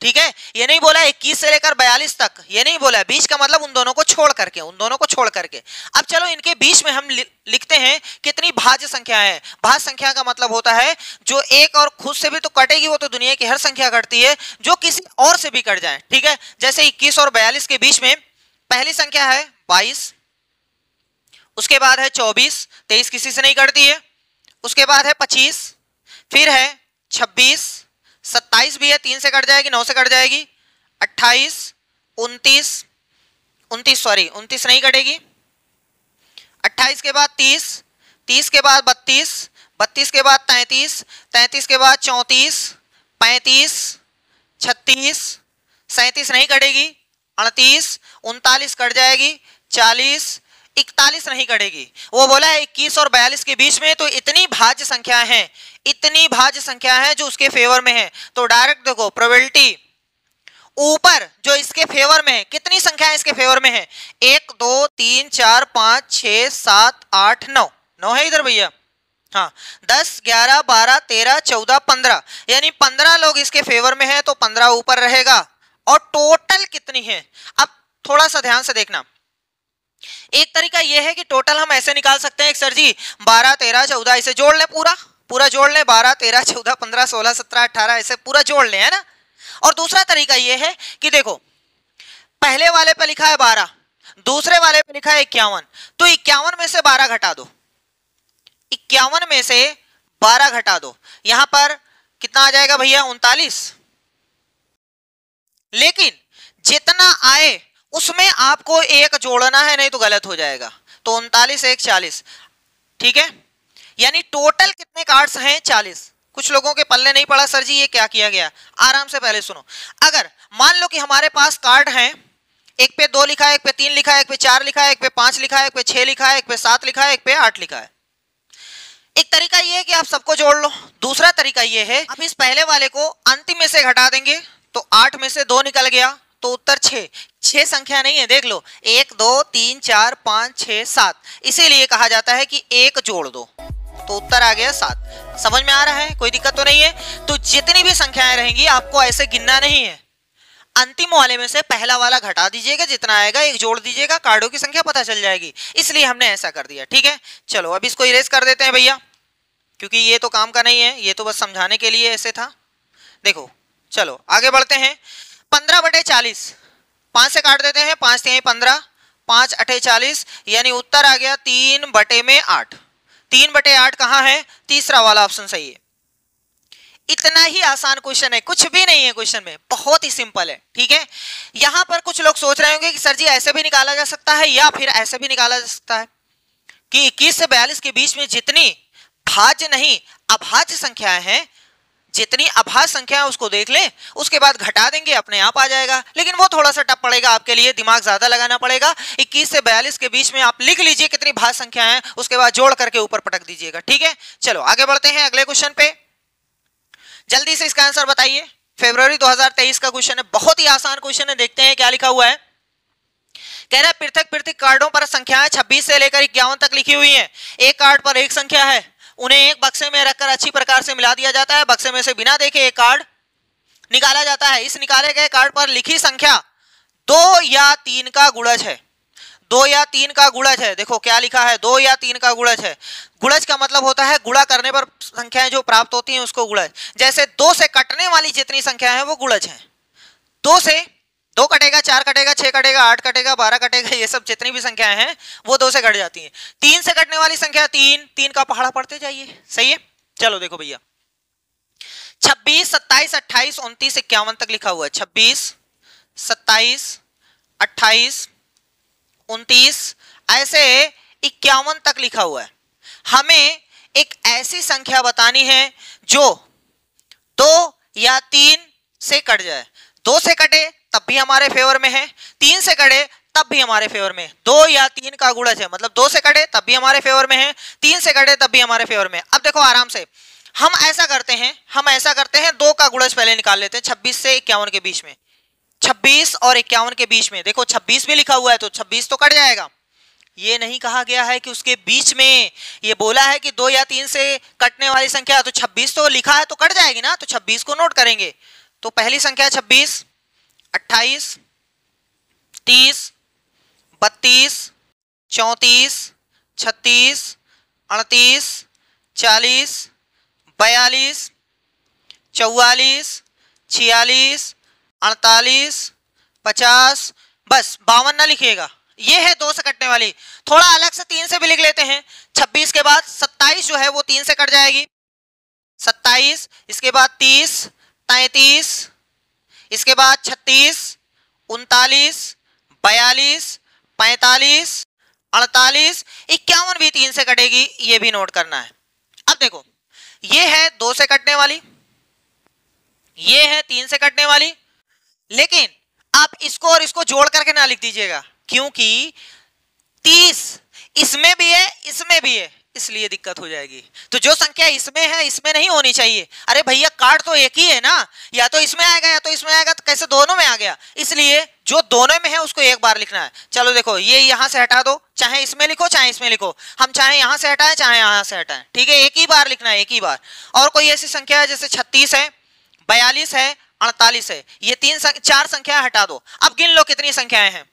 ठीक है, ये नहीं बोला 21 से लेकर 42 तक, ये नहीं बोला, बीच का मतलब उन दोनों को छोड़ करके, अब चलो इनके बीच में हम लिखते हैं कितनी भाज्य संख्या है। भाज्य संख्या का मतलब होता है जो एक और खुद से भी तो कटेगी, वो तो दुनिया की हर संख्या कटती है, जो किसी और से भी कट जाए। ठीक है, जैसे 21 और 42 के बीच में पहली संख्या है 22, उसके बाद है 24, 23 किसी से नहीं कटती है, उसके बाद है 25, फिर है 26, 27 भी है, 3 से कट जाएगी, 9 से कट जाएगी, 28, 29 नहीं कटेगी, 28 के बाद 30, 30 के बाद 32, 32 के बाद 33, 33 के बाद 34, 35, 36, 37 नहीं कटेगी, 38, 39 कट जाएगी, 40, 41 नहीं कटेगी। वो बोला है 21 और 42 के बीच में, तो इतनी भाज्य संख्या है, इतनी भाज्य संख्या है जो उसके फेवर में है। तो डायरेक्ट देखो प्रोबेबिलिटी ऊपर जो इसके फेवर में है, कितनी संख्या इसके फेवर में है? 1 2 3 4 5 6 7 8 9, 9 है इधर भैया, हाँ, 10 11 12 13 14 15, यानी 15 लोग इसके फेवर में है, तो 15 ऊपर रहेगा। और टोटल कितनी है? अब थोड़ा सा ध्यान से देखना। एक तरीका यह है कि टोटल हम ऐसे निकाल सकते हैं, सर जी 12 13 14 इसे जोड़ लें, पूरा जोड़ लें, 12 13 14 15 16 17 18 ऐसे पूरा जोड़ लें, है ना। और दूसरा तरीका यह है कि देखो पहले वाले पे लिखा है 12, दूसरे वाले पे लिखा है 51, तो 51 में से 12 घटा दो, 51 में से 12 घटा दो, यहां पर कितना आ जाएगा भैया? 39। लेकिन जितना आए उसमें आपको एक जोड़ना है, नहीं तो गलत हो जाएगा। तो 39 1 40, ठीक है, यानी टोटल कितने कार्ड्स हैं? 40। कुछ लोगों के पल्ले नहीं पड़ा, सर जी ये क्या किया गया? आराम से पहले सुनो। अगर मान लो कि हमारे पास कार्ड हैं, एक पे 2 लिखा है, एक पे 3 लिखा है, एक पे 4 लिखा है, एक पे 5 लिखा है, एक पे 6 लिखा है, एक पे 7 लिखा है, एक पे 8 लिखा है। एक तरीका यह है कि आप सबको जोड़ लो। दूसरा तरीका यह है आप इस पहले वाले को अंतिम में से घटा देंगे, तो 8 में से 2 निकल गया, तो उत्तर 6। 6 संख्या नहीं है, देख लो 1 2 3 4 5 6 7, इसीलिए कहा जाता है कि एक जोड़ दो, तो उत्तर आ गया 7। समझ में आ रहा है? कोई दिक्कत तो नहीं है? तो जितनी भी संख्याएं रहेंगी आपको ऐसे गिनना नहीं है, अंतिम वाले में से पहला वाला घटा दीजिएगा, जितना आएगा एक जोड़ दीजिएगा, कार्डों की संख्या पता चल जाएगी, इसलिए हमने ऐसा कर दिया। ठीक है, चलो अब इसको इरेज कर देते हैं भैया, क्योंकि ये तो काम का नहीं है, ये तो बस समझाने के लिए ऐसे था। देखो चलो आगे बढ़ते हैं। 15/40, 5 से काट देते हैं, 5 3 15, 5 8 40, यानी उत्तर आ गया 3/8। 3/8 कहाँ है? तीसरा वाला ऑप्शन सही है। इतना ही आसान क्वेश्चन है, कुछ भी नहीं है क्वेश्चन में, बहुत ही सिंपल है। ठीक है, यहां पर कुछ लोग सोच रहे होंगे कि सर जी ऐसे भी निकाला जा सकता है या फिर ऐसे भी निकाला जा सकता है कि 21 से 42 के बीच में जितनी भाज्य नहीं अभाज्य संख्याएं हैं, जितनी अभाज्य संख्या है उसको देख लें, उसके बाद घटा देंगे, अपने आप आ जाएगा। लेकिन वो थोड़ा सा टफ पड़ेगा आपके लिए, दिमाग ज्यादा लगाना पड़ेगा। 21 से 42 के बीच में आप लिख लीजिए कितनी भाज्य संख्या है, उसके बाद जोड़ करके ऊपर पटक दीजिएगा। ठीक है, चलो आगे बढ़ते हैं अगले क्वेश्चन पे। जल्दी से इसका आंसर बताइए। फरवरी 2023 का क्वेश्चन है, बहुत ही आसान क्वेश्चन है। देखते हैं क्या लिखा हुआ है। कह रहा है पृथक पृथक कार्डों पर संख्याएं 26 से लेकर 51 तक लिखी हुई हैं। एक कार्ड पर एक संख्या है, उन्हें एक बक्से में रखकर अच्छी प्रकार से मिला दिया जाता है। बक्से में से बिना देखे एक कार्ड निकाला जाता है। इस निकाले गए कार्ड पर लिखी संख्या 2 या 3 का गुणज है। 2 या 3 का गुणज है। देखो क्या लिखा है, 2 या 3 का गुणज है। गुणज का मतलब होता है गुणा करने पर संख्याएं जो प्राप्त होती हैं उसको गुणज। जैसे 2 से कटने वाली जितनी संख्या है वो गुणज है। 2 से 2 कटेगा, 4 कटेगा, 6 कटेगा, 8 कटेगा, 12 कटेगा, ये सब जितनी भी संख्याएं हैं वो 2 से कट जाती हैं। 3 से कटने वाली संख्या 3 का पहाड़ा पढ़ते जाइए। सही है। चलो देखो भैया, 26, 27, 28, 29, 51 तक लिखा हुआ है। 26, 27, 28, 29 ऐसे 51 तक लिखा हुआ है। हमें एक ऐसी संख्या बतानी है जो 2 या 3 से कट जाए। 2 से कटे तब भी हमारे फेवर में है, 3 से कटे तब भी हमारे फेवर में है। 2 या 3 का गुणज है, मतलब 2 से कटे तब भी हमारे फेवर में है, 3 से कटे तब भी हमारे फेवर में है। अब देखो आराम से हम ऐसा करते हैं 2 का गुणज पहले निकाल लेते हैं 26 से 51 के बीच में। 26 और 51 के बीच में देखो 26 भी लिखा हुआ है तो 26 तो कट जाएगा। ये नहीं कहा गया है कि उसके बीच में, ये बोला है कि 2 या 3 से कटने वाली संख्या, तो 26 तो लिखा है तो कट जाएगी ना, तो 26 को नोट करेंगे। तो पहली संख्या 26, 28, 30, 32, 34, 36, 38, 40, 42, 44, 46, 48, 50, बस 52 ना लिखिएगा, ये है 2 से कटने वाली। थोड़ा अलग से 3 से भी लिख लेते हैं। 26 के बाद 27 जो है वो 3 से कट जाएगी, 27, इसके बाद 30, 33, इसके बाद 36, 39, 42, 45, 48, 51 भी 3 से कटेगी, ये भी नोट करना है। अब देखो ये है 2 से कटने वाली, ये है 3 से कटने वाली, लेकिन आप इसको और इसको जोड़ करके ना लिख दीजिएगा, क्योंकि 30 इसमें भी है इसमें भी है, इसलिए दिक्कत हो जाएगी। तो जो संख्या इसमें है इसमें नहीं होनी चाहिए। अरे भैया कार्ड तो एक ही है ना, या तो इसमें आएगा या तो इसमें आएगा, तो कैसे दोनों में आ गया? इसलिए जो दोनों में है उसको एक बार लिखना है। चलो देखो ये यहां से हटा दो, चाहे इसमें लिखो चाहे इसमें लिखो, हम चाहे यहां से हटाएं चाहे यहां से हटाएं, ठीक है, एक ही बार लिखना है, एक ही बार। और कोई ऐसी संख्या है जैसे 36 है, 42 है, 48 है, ये 4 संख्या हटा दो। अब गिन लो कितनी संख्याएं हैं।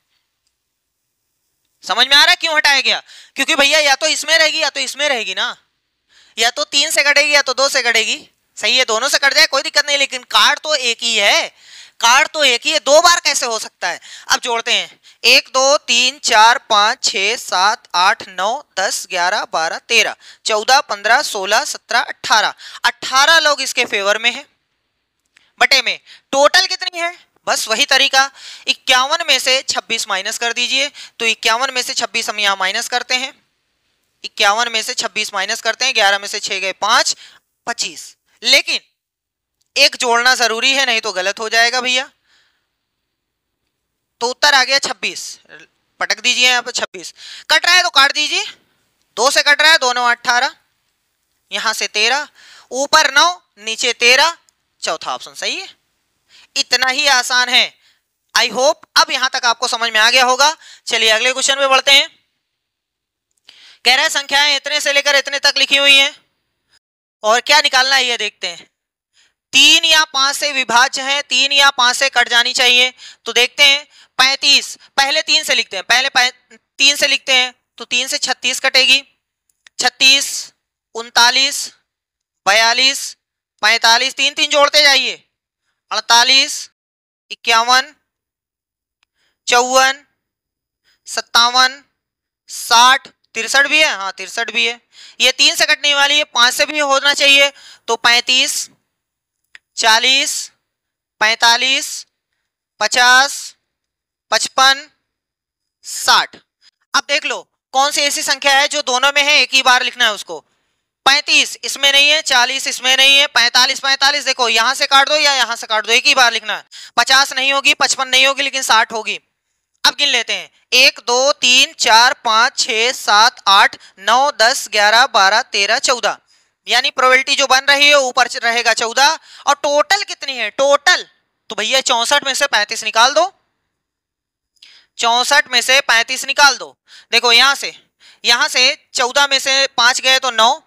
समझ में आ रहा है क्यों हटाया गया? क्योंकि भैया या तो इसमें रहेगी या तो इसमें रहेगी ना, या तो 3 से कटेगी या तो 2 से कटेगी। सही है, दोनों से कट जाए कोई दिक्कत नहीं, लेकिन कार्ड तो एक ही है, कार्ड तो एक ही है, 2 बार कैसे हो सकता है? अब जोड़ते हैं, 1 2 3 4 5 6 7 8 9 10 11 12 13 14 15 16 17 18 18 लोग इसके फेवर में है। बटे में टोटल कितनी है? बस वही तरीका, 51 में से 26 माइनस कर दीजिए। तो 51 में से 26 हम यहाँ माइनस करते हैं, 51 में से 26 माइनस करते हैं, 11 में से 6 गए 5, 25। लेकिन एक जोड़ना जरूरी है, नहीं तो गलत हो जाएगा भैया। तो उत्तर आ गया 26, पटक दीजिए यहाँ पे 26। कट रहा है तो काट दीजिए, 2 से कट रहा है, 2 9 18, यहां से 13, ऊपर 9 नीचे 13, चौथा ऑप्शन सही है। इतना ही आसान है। आई होप अब यहां तक आपको समझ में आ गया होगा। चलिए अगले क्वेश्चन पे बढ़ते हैं। कह रहा है संख्याएं इतने से लेकर इतने तक लिखी हुई हैं और क्या निकालना है ये देखते हैं। 3 या 5 से विभाज्य है, 3 या 5 से कट जानी चाहिए। तो देखते हैं 35, पहले 3 से लिखते हैं, पहले 3 से लिखते हैं, तो 3 से 36 कटेगी, 36, 39, 42, 45, 3 3 जोड़ते जाइए, 48, 51, 54, 57, 60, 63 भी है, हाँ 63 भी है। ये 3 से कटने वाली है, 5 से भी होना चाहिए, तो 35, 40, 45, 50, 55, 60। अब देख लो कौन सी ऐसी संख्या है जो दोनों में है, एक ही बार लिखना है उसको। 35 इसमें नहीं है, 40 इसमें नहीं है, 45 45 देखो यहां से काट दो या यहां से काट दो, एक ही बार लिखना है। 50 नहीं होगी, 55 नहीं होगी, लेकिन 60 होगी। अब गिन लेते हैं, 1 2 3 4 5 6 7 8 9 10 11 12 13 14, यानी प्रोबेबिलिटी जो बन रही है ऊपर रहेगा 14। और टोटल कितनी है? टोटल तो भैया 64 में से 35 निकाल दो, 64 में से 35 निकाल दो। देखो यहां से 14 में से 5 गए तो 9,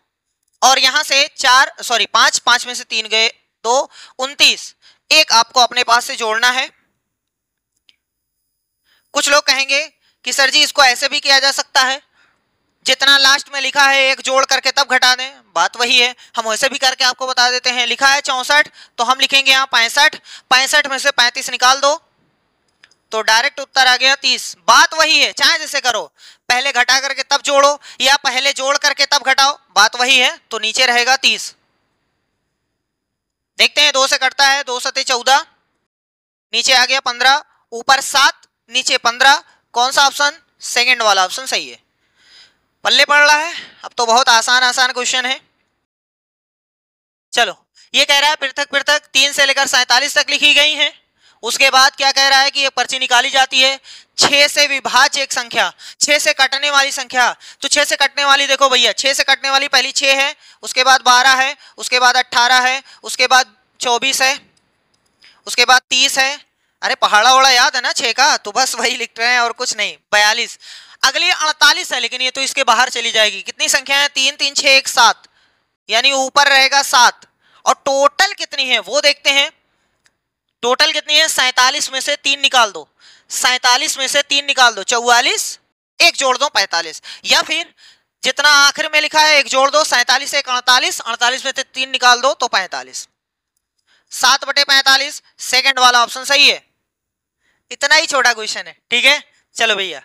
और यहां से 5 में से 3 गए तो 29। एक आपको अपने पास से जोड़ना है। कुछ लोग कहेंगे कि सर जी इसको ऐसे भी किया जा सकता है, जितना लास्ट में लिखा है एक जोड़ करके तब घटा दें, बात वही है, हम वैसे भी करके आपको बता देते हैं। लिखा है 64 तो हम लिखेंगे यहाँ 65, 65 में से 35 निकाल दो तो डायरेक्ट उत्तर आ गया 30। बात वही है, चाहे जैसे करो, पहले घटा करके तब जोड़ो या पहले जोड़ करके तब घटाओ, बात वही है। तो नीचे रहेगा 30। देखते हैं 2 से कटता है, 2 सते 14, नीचे आ गया 15, ऊपर 7 नीचे 15, कौन सा ऑप्शन? सेकंड वाला ऑप्शन सही है। पल्ले पड़ रहा है, अब तो बहुत आसान आसान क्वेश्चन है। चलो, ये कह रहा है पृथक पृथक 3 से लेकर 47 तक लिखी गई हैं। उसके बाद क्या कह रहा है कि ये पर्ची निकाली जाती है 6 से विभाज्य एक संख्या, 6 से कटने वाली संख्या। तो 6 से कटने वाली देखो भैया, 6 से कटने वाली पहली 6 है, उसके बाद 12 है, उसके बाद 18 है, उसके बाद 24 है, उसके बाद 30 है। अरे पहाड़ा वड़ा याद है ना 6 का, तो बस वही लिख रहे हैं और कुछ नहीं। 42, अगली 48 है, लेकिन ये तो इसके बाहर चली जाएगी। कितनी संख्या है? 3 3 6 1 7, यानी ऊपर रहेगा 7। और टोटल कितनी है वो देखते हैं। टोटल कितनी है? 47 में से 3 निकाल दो, 47 में से 3 निकाल दो 44, एक जोड़ दो 45, या फिर जितना आखिर में लिखा है एक जोड़ दो, 47 एक 48, 48 में से 3 निकाल दो तो 45। 7/45 सेकंड वाला ऑप्शन सही है। इतना ही छोटा क्वेश्चन है, ठीक है। चलो भैया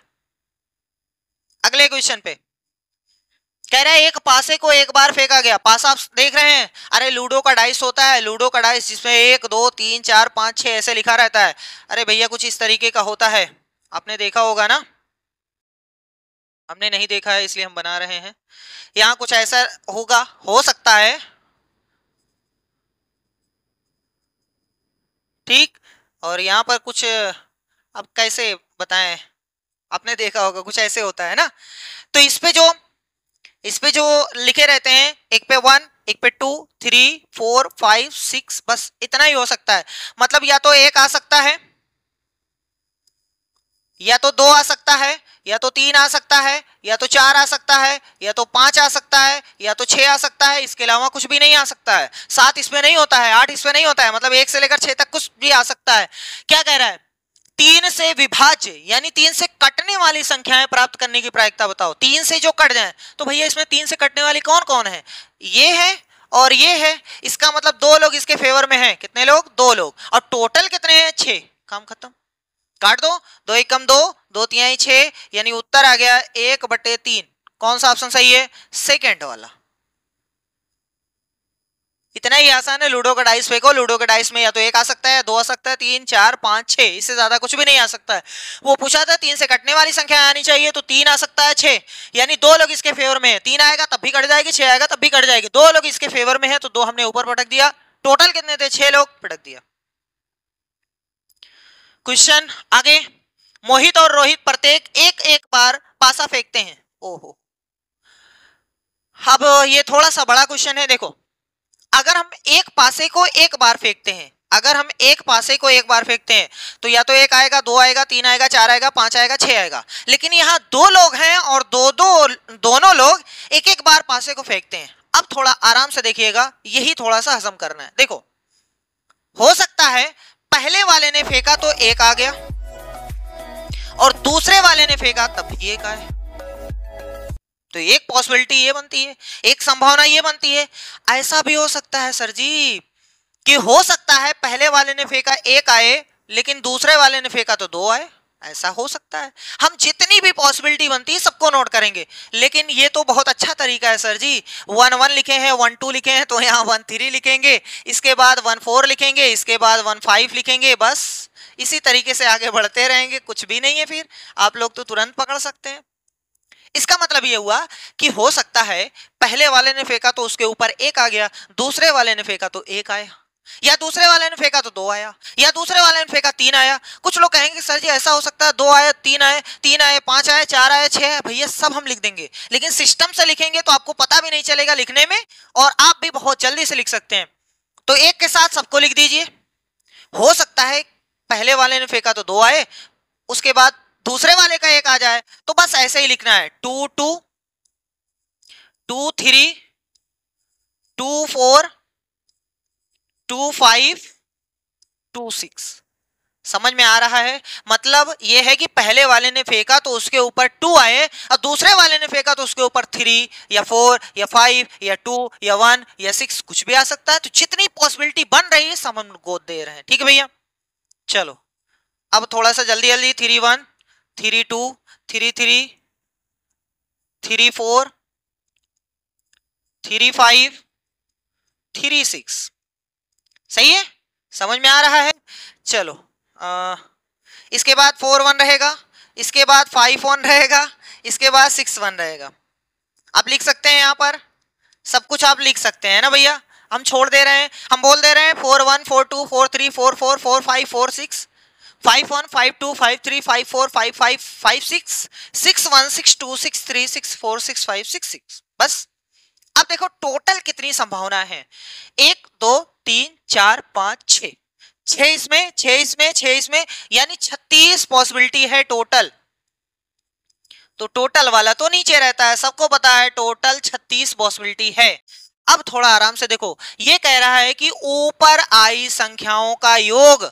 अगले क्वेश्चन पे कह रहा है एक पासे को एक बार फेंका गया। पासा आप देख रहे हैं, अरे लूडो का डाइस होता है, लूडो का डाइस जिसमें 1 2 3 4 5 6 ऐसे लिखा रहता है। अरे भैया कुछ इस तरीके का होता है, आपने देखा होगा ना। हमने नहीं देखा है इसलिए हम बना रहे हैं। यहाँ कुछ ऐसा होगा, हो सकता है, ठीक। और यहाँ पर कुछ अब कैसे बताएं, आपने देखा होगा कुछ ऐसे होता है ना। तो इस पे जो लिखे रहते हैं, एक पे 1, एक पे 2 3 4 5 6, बस इतना ही हो सकता है। मतलब या तो 1 आ सकता है, या तो 2 आ सकता है, या तो 3 आ सकता है, या तो 4 आ सकता है, या तो 5 आ सकता है, या तो 6 आ सकता है। इसके अलावा कुछ भी नहीं आ सकता है। 7 इसमें नहीं होता है, 8 इसमें नहीं होता है, मतलब 1 से लेकर 6 तक कुछ भी आ सकता है। क्या कह रहा है? 3 से विभाज्य यानी 3 से कटने वाली संख्याएं प्राप्त करने की प्रायिकता बताओ। 3 से जो कट जाए, तो भैया इसमें 3 से कटने वाली कौन कौन है? ये है और ये है। इसका मतलब 2 लोग इसके फेवर में हैं। कितने लोग? 2 लोग। और टोटल कितने हैं? 6। काम खत्म, काट दो। 2 1 कम 2, 2 3 6, यानी उत्तर आ गया 1/3। कौन सा ऑप्शन सही है? सेकेंड वाला। इतना ही आसान है। लूडो का डाइस फेंको, लूडो के डाइस में या तो 1 आ सकता है, 2 आ सकता है, 3 4 5 6, इससे ज्यादा कुछ भी नहीं आ सकता है। वो पूछा था 3 से कटने वाली संख्या आनी चाहिए, तो 3 आ सकता है, 6, यानी 2 लोग इसके फेवर में है। 3 आएगा तब भी कट जाएगी, 6 आएगा तब भी कट जाएगी। 2 लोग इसके फेवर में है तो 2 हमने ऊपर पटक दिया। टोटल कितने थे? 6 लोग, पटक दिया। क्वेश्चन आगे। मोहित और रोहित प्रत्येक एक एक बार पासा फेंकते हैं। ओहो, अब ये थोड़ा सा बड़ा क्वेश्चन है। देखो, अगर हम एक पासे को एक बार फेंकते हैं, अगर हम एक पासे को एक बार फेंकते हैं, तो या तो 1 आएगा, 2 आएगा, 3 आएगा, 4 आएगा, 5 आएगा, 6 आएगा। लेकिन यहाँ 2 लोग हैं और दोनों लोग एक एक बार पासे को फेंकते हैं। अब थोड़ा आराम से देखिएगा, यही थोड़ा सा हजम करना है। देखो, हो सकता है पहले वाले ने फेंका तो 1 आ गया, और दूसरे वाले ने फेंका तब भी 1 आया। तो एक पॉसिबिलिटी ये बनती है, एक संभावना ये बनती है। ऐसा भी हो सकता है सर जी कि हो सकता है पहले वाले ने फेंका 1 आए, लेकिन दूसरे वाले ने फेंका तो 2 आए। ऐसा हो सकता है। हम जितनी भी पॉसिबिलिटी बनती है सबको नोट करेंगे। लेकिन ये तो बहुत अच्छा तरीका है सर जी। 1 1 लिखे हैं, 1 2 लिखे हैं, तो यहाँ 1 3 लिखेंगे, इसके बाद 1 4 लिखेंगे, इसके बाद 1 5 लिखेंगे। बस इसी तरीके से आगे बढ़ते रहेंगे। कुछ भी नहीं है, फिर आप लोग तो तुरंत पकड़ सकते हैं। इसका मतलब ये हुआ कि हो सकता है पहले वाले ने फेंका तो उसके ऊपर 1 आ गया, दूसरे वाले ने फेंका तो 1 आया, या दूसरे वाले ने फेंका तो 2 आया, या दूसरे वाले ने फेंका 3 आया। कुछ लोग कहेंगे सर जी ऐसा हो सकता है 2 आए, 3 आए, 3 आए, 5 आए, 4 आए, 6 आए। भैया सब हम लिख देंगे, लेकिन सिस्टम से लिखेंगे तो आपको पता भी नहीं चलेगा लिखने में, और आप भी बहुत जल्दी से लिख सकते हैं। तो 1 के साथ सबको लिख दीजिए। हो सकता है पहले वाले ने फेंका तो 2 आए, उसके बाद दूसरे वाले का 1 आ जाए, तो बस ऐसे ही लिखना है। 2 2 2 3 2 4 2 5 2 6। समझ में आ रहा है? मतलब ये है कि पहले वाले ने फेंका तो उसके ऊपर 2 आए और दूसरे वाले ने फेंका तो उसके ऊपर 3 या 4 या 5 या 2 या 1 या 6 कुछ भी आ सकता है। तो जितनी पॉसिबिलिटी बन रही है सब हम को दे रहे हैं। ठीक है भैया, चलो अब थोड़ा सा जल्दी जल्दी 3 1 3 2 3 3 3 4 3 5 3 6। सही है, समझ में आ रहा है? चलो इसके बाद 4 1 रहेगा, इसके बाद 5 1 रहेगा, इसके बाद 6 1 रहेगा। आप लिख सकते हैं, यहाँ पर सब कुछ आप लिख सकते हैं ना भैया। हम छोड़ दे रहे हैं, हम बोल दे रहे हैं 4 1 4 2 4 3 4 4 4 5 4 6 5 1 5 2 5 3 5 4 5 5 5 6 6 1 6 2 6 3 6 4 6 5 6 6। बस अब देखो टोटल कितनी संभावना है, 1 2 3 4 5 6, 6 इसमें 6 इसमें 6 इसमें, यानी 36 पॉसिबिलिटी है टोटल। तो टोटल वाला तो नीचे रहता है, सबको पता है टोटल 36 पॉसिबिलिटी है। अब थोड़ा आराम से देखो, ये कह रहा है कि ऊपर आई संख्याओं का योग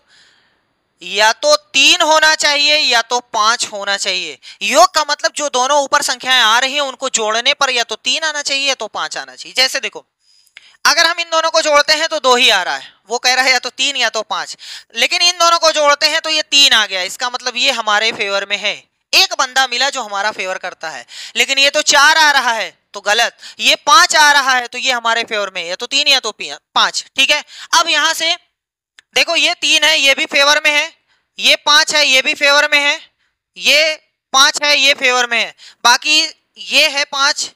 या तो 3 होना चाहिए या तो 5 होना चाहिए। योग का मतलब जो दोनों ऊपर संख्याएं आ रही हैं उनको जोड़ने पर या तो 3 आना चाहिए या तो 5 आना चाहिए। जैसे देखो, अगर हम इन दोनों को जोड़ते हैं तो 2 ही आ रहा है, वो कह रहा है या तो 3 या तो 5, लेकिन इन दोनों को जोड़ते हैं तो ये 3 आ गया, इसका मतलब ये हमारे फेवर में है। एक बंदा मिला जो हमारा फेवर करता है, लेकिन ये तो 4 आ रहा है तो गलत, ये 5 आ रहा है तो ये हमारे फेवर में या तो 3 या तो 5। ठीक है, अब यहां से देखो ये 3 है ये भी फेवर में है, ये 5 है ये भी फेवर में है, ये 5 है ये फेवर में है, बाकी ये है 5,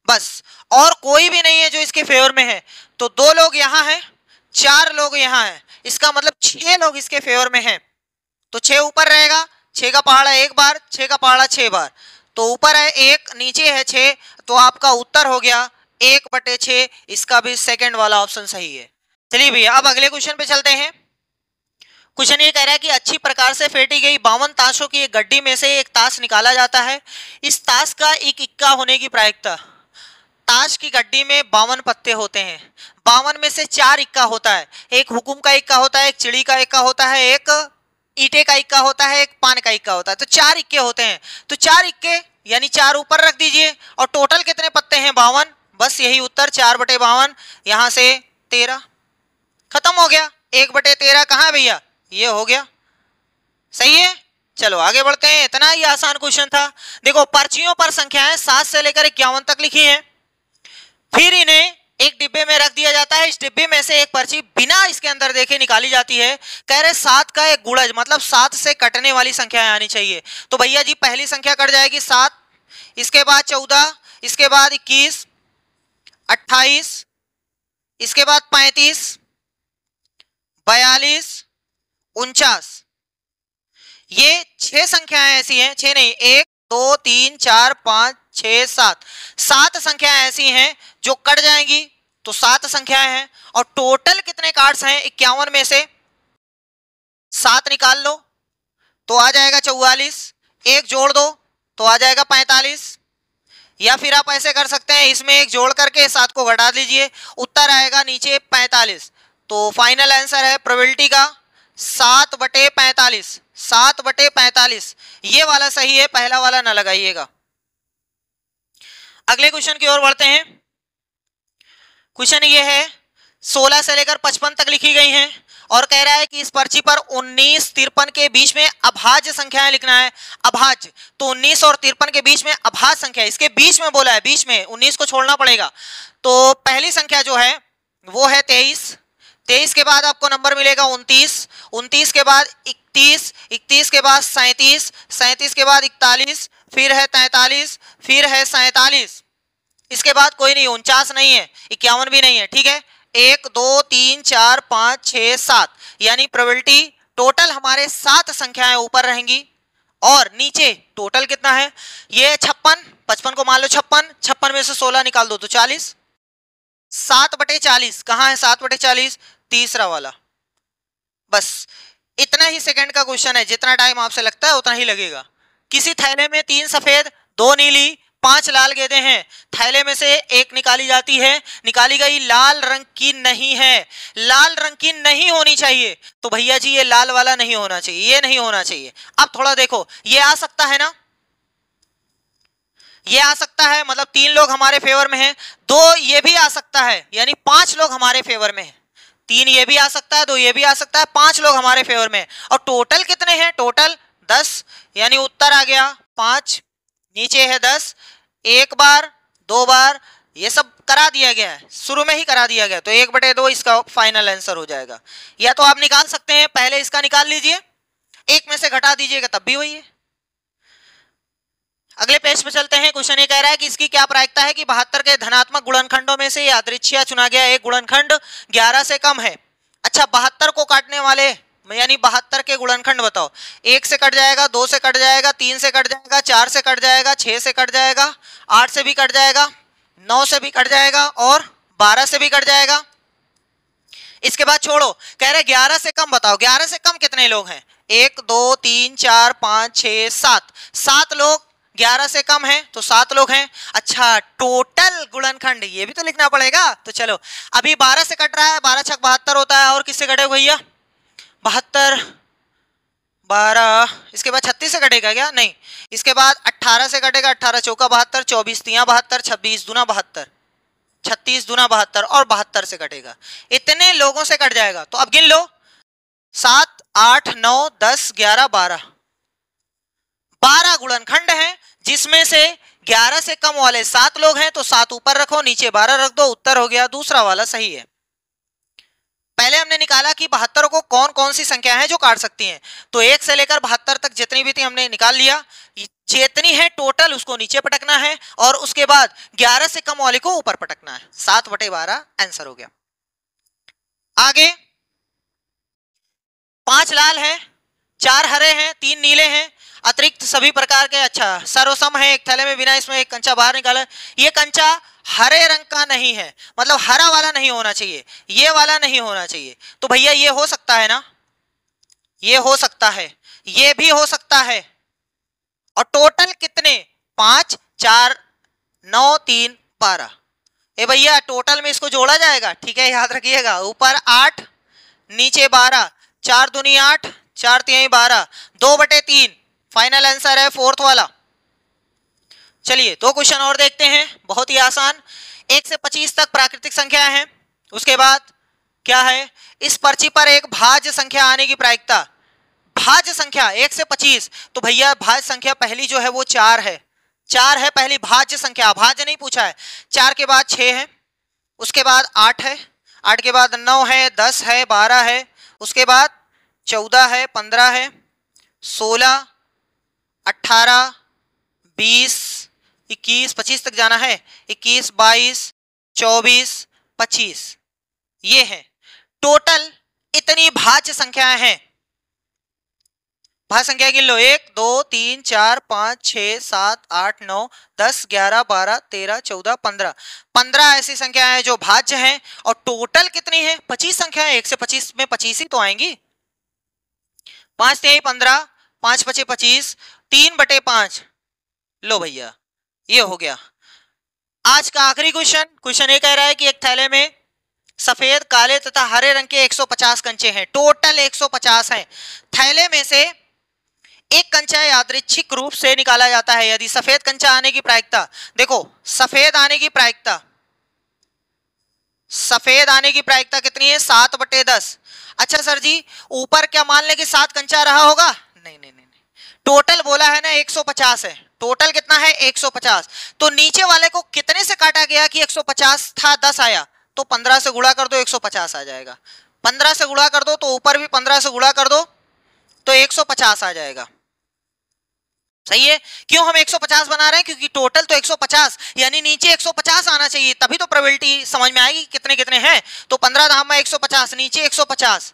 बस और कोई भी नहीं है जो इसके फेवर में है। तो 2 लोग यहां हैं, 4 लोग यहां हैं, इसका मतलब 6 लोग इसके फेवर में हैं। तो 6 ऊपर रहेगा, 6 का पहाड़ा 1 बार, 6 का पहाड़ा 6 बार, तो ऊपर है 1 नीचे है 6, तो आपका उत्तर हो गया 1/6। इसका भी सेकंड वाला ऑप्शन सही है। चलिए भैया अब अगले क्वेश्चन पे चलते हैं। क्वेश्चन ये कह रहा है कि अच्छी प्रकार से फेंटी गई 52 ताशों की एक गड्डी में से एक ताश निकाला जाता है, इस ताश का एक इक्का होने की प्रायिकता। ताश की गड्डी में 52 पत्ते होते हैं, 52 में से 4 इक्का होता है, एक हुकुम का इक्का होता है, एक चिड़ी का इक्का होता है, एक ईटे का इक्का होता है, एक पान का इक्का होता है, तो 4 इक्के होते हैं। तो 4 इक्के यानी 4 ऊपर रख दीजिए, और टोटल कितने पत्ते हैं 52, बस यही उत्तर 4/52, यहां से 13, खत्म हो गया। 1/13 कहां है भैया, ये हो गया। सही है, चलो आगे बढ़ते हैं। इतना ही आसान क्वेश्चन था। देखो पर्चियों पर संख्याएं 7 से लेकर 51 तक लिखी हैं, फिर इन्हें एक डिब्बे में रख दिया जाता है, इस डिब्बे में से एक पर्ची बिना इसके अंदर देखे निकाली जाती है। कह रहे 7 का एक गुणज, मतलब 7 से कटने वाली संख्याएं आनी चाहिए। तो भैया जी पहली संख्या कट जाएगी 7, इसके बाद 14, इसके बाद 21, 28, इसके बाद 35, 42, 49। ये 6 संख्याएं ऐसी हैं, 6 नहीं, 1 2 3 4 5 6 7, 7 संख्याएं ऐसी हैं जो कट जाएंगी, तो 7 संख्याएं हैं। और टोटल कितने कार्ड्स हैं 51 में से 7 निकाल लो तो आ जाएगा 44, एक जोड़ दो तो आ जाएगा 45, या फिर आप ऐसे कर सकते हैं इसमें एक जोड़ करके 7 को घटा दीजिए, उत्तर आएगा नीचे 45। तो फाइनल आंसर है प्रोबेबिलिटी का 7/45, 7/45 ये वाला सही है, पहला वाला ना लगाइएगा। अगले क्वेश्चन की ओर बढ़ते हैं। क्वेश्चन ये है 16 से लेकर 55 तक लिखी गई हैं, और कह रहा है कि इस पर्ची पर 19 53 के बीच में अभाज्य संख्याएं लिखना है। अभाज्य, तो 19 और 53 के बीच में अभाज्य संख्या, इसके बीच में बोला है, बीच में 19 को छोड़ना पड़ेगा। तो पहली संख्या जो है वो है 23, 23 के बाद आपको नंबर मिलेगा 29, 29 के बाद 31, 31 के बाद 37, 37 के बाद 41, फिर है 43, फिर है 47, इसके बाद कोई नहीं, 49 नहीं है, 51 भी नहीं है। ठीक है, 1 2 3 4 5 6 7, यानी प्रोबेबिलिटी टोटल हमारे 7 संख्याएं ऊपर रहेंगी, और नीचे टोटल कितना है, ये 56, 55 को मान लो 56, 56 में से 16 निकाल दो तो 40, 7/40 कहाँ है 7/40, तीसरा वाला। बस इतना ही सेकंड का क्वेश्चन है, जितना टाइम आपसे लगता है उतना ही लगेगा। किसी थैले में 3 सफेद 2 नीली 5 लाल गेंदें हैं, थैले में से एक निकाली जाती है, निकाली गई लाल रंग की नहीं है, लाल रंग की नहीं होनी चाहिए। तो भैया जी ये लाल वाला नहीं होना चाहिए, ये नहीं होना चाहिए। अब थोड़ा देखो, ये आ सकता है ना, ये आ सकता है, मतलब 3 लोग हमारे फेवर में हैं, 2 ये भी आ सकता है, यानी 5 लोग हमारे फेवर में हैं। 3 ये भी आ सकता है, 2 ये भी आ सकता है, 5 लोग हमारे फेवर में हैं। और टोटल कितने हैं? टोटल 10, यानी उत्तर आ गया 5, नीचे है 10, 1 बार 2 बार ये सब करा दिया गया है, शुरू में ही करा दिया गया, तो 1/2 इसका फाइनल आंसर हो जाएगा। या तो आप निकाल सकते हैं, पहले इसका निकाल लीजिए, 1 में से घटा दीजिएगा तब भी वही है। अगले पेज पे चलते हैं। क्वेश्चन ये कह रहा है कि इसकी क्या प्रायिकता है कि 72 के धनात्मक गुणनखंडों में से यादृच्छिक चुना गया एक गुणनखंड 11 से कम है। अच्छा, 72 को काटने वाले यानी 72 के गुणनखंड बताओ। 1 से कट जाएगा, 2 से कट जाएगा, 3 से कट जाएगा, 4 से कट जाएगा, 6 से कट जाएगा, 8 से भी कट जाएगा, 9 से भी कट जाएगा और 12 से भी कट जाएगा। इसके बाद छोड़ो, कह रहे 11 से कम बताओ। 11 से कम कितने लोग हैं? 1 2 3 4 5 6 7, 7 लोग 11 से कम है तो 7 लोग हैं। अच्छा, टोटल गुणनखंड ये भी तो लिखना पड़ेगा। तो चलो, अभी 12 से कट रहा है, 12 छक 72 होता है, और किससे कटे भैया? 72 12, इसके बाद 36 से कटेगा क्या? नहीं, इसके बाद 18 से कटेगा, 18 चौका 72, 24 तिया 72, 26 दूना 72, 36 दूना 72 और 72 से कटेगा। इतने लोगों से कट जाएगा। तो अब गिन लो, 7 8 9 10 11 12, 12 गुणनखंड हैं, जिसमें से 11 से कम वाले 7 लोग हैं, तो 7 ऊपर रखो, नीचे 12 रख दो, उत्तर हो गया दूसरा वाला सही है। पहले हमने निकाला कि 72 को कौन कौन सी संख्या है जो काट सकती हैं, तो 1 से लेकर 72 तक जितनी भी थी हमने निकाल लिया। जितनी है टोटल उसको नीचे पटकना है और उसके बाद 11 से कम वाले को ऊपर पटकना है। 7/12 आंसर हो गया। आगे 5 लाल है, 4 हरे हैं, 3 नीले हैं, अतिरिक्त सभी प्रकार के। अच्छा, सर्वसम है, एक थैले में बिना इसमें एक कंचा बाहर निकाला। ये कंचा हरे रंग का नहीं है, मतलब हरा वाला नहीं होना चाहिए, ये वाला नहीं होना चाहिए। तो भैया ये हो सकता है ना, ये हो सकता है, ये भी हो सकता है। और टोटल कितने? 5 4 9 3 12। ए भैया टोटल में इसको जोड़ा जाएगा, ठीक है, याद रखिएगा। ऊपर 8 नीचे 12, 4 दूनी 8, 4 तिहाई 12, 2/3 फाइनल आंसर है, फोर्थ वाला। चलिए 2 क्वेश्चन और देखते हैं, बहुत ही आसान। 1 से 25 तक प्राकृतिक संख्या है। उसके बाद क्या है? इस पर्ची पर एक भाज्य संख्या आने की प्रायिकता। भाज्य संख्या 1 से 25, तो भैया भाज्य संख्या पहली जो है वो 4 है, 4 है पहली भाज्य संख्या। भाज्य नहीं पूछा है। 4 के बाद 6 है, उसके बाद 8 है, 8 के बाद 9 है, 10 है, 12 है, उसके बाद 14 है, 15 है, 16 18 20 21 25 तक जाना है, 21 22 24 25, ये है टोटल। इतनी भाज्य संख्याएं हैं। भाज्य संख्या गिन लो, 1 2 3 4 5 6 7 8 9 10 11 12 13 14 15, 15 ऐसी संख्याएं हैं जो भाज्य हैं। और टोटल कितनी है? 25 संख्याएं। 1 से 25 में 25 ही तो आएंगी। 5 3 15, 5 5 25, 3/5। लो भैया ये हो गया। आज का आखिरी क्वेश्चन ये कह रहा है कि एक थैले में सफेद काले तथा हरे रंग के 150 कंचे हैं, टोटल 150 हैं। थैले में से एक कंचा यादृच्छिक रूप से निकाला जाता है यदि सफेद कंचा आने की प्रायिकता। देखो सफेद आने की प्रायिकता, सफेद आने की प्रायिकता कितनी है? 7/10। अच्छा सर जी, ऊपर क्या मान ले कि 7 कंचा रहा होगा? नहीं नहीं नहीं, टोटल बोला है ना 150 है। टोटल कितना है? 150। तो नीचे वाले को कितने से काटा गया कि 150 था, 10 आया, तो 15 से गुणा कर दो, 150 आ जाएगा। 15 से गुणा कर दो तो ऊपर भी 15 से गुणा कर दो तो 150 आ जाएगा। सही है। क्यों हम 150 बना रहे हैं? क्योंकि टोटल तो 150, यानी नीचे 150 आना चाहिए, तभी तो प्रोबेबिलिटी समझ में आएगी कितने कितने हैं। तो 15 धाम में 150, नीचे 150,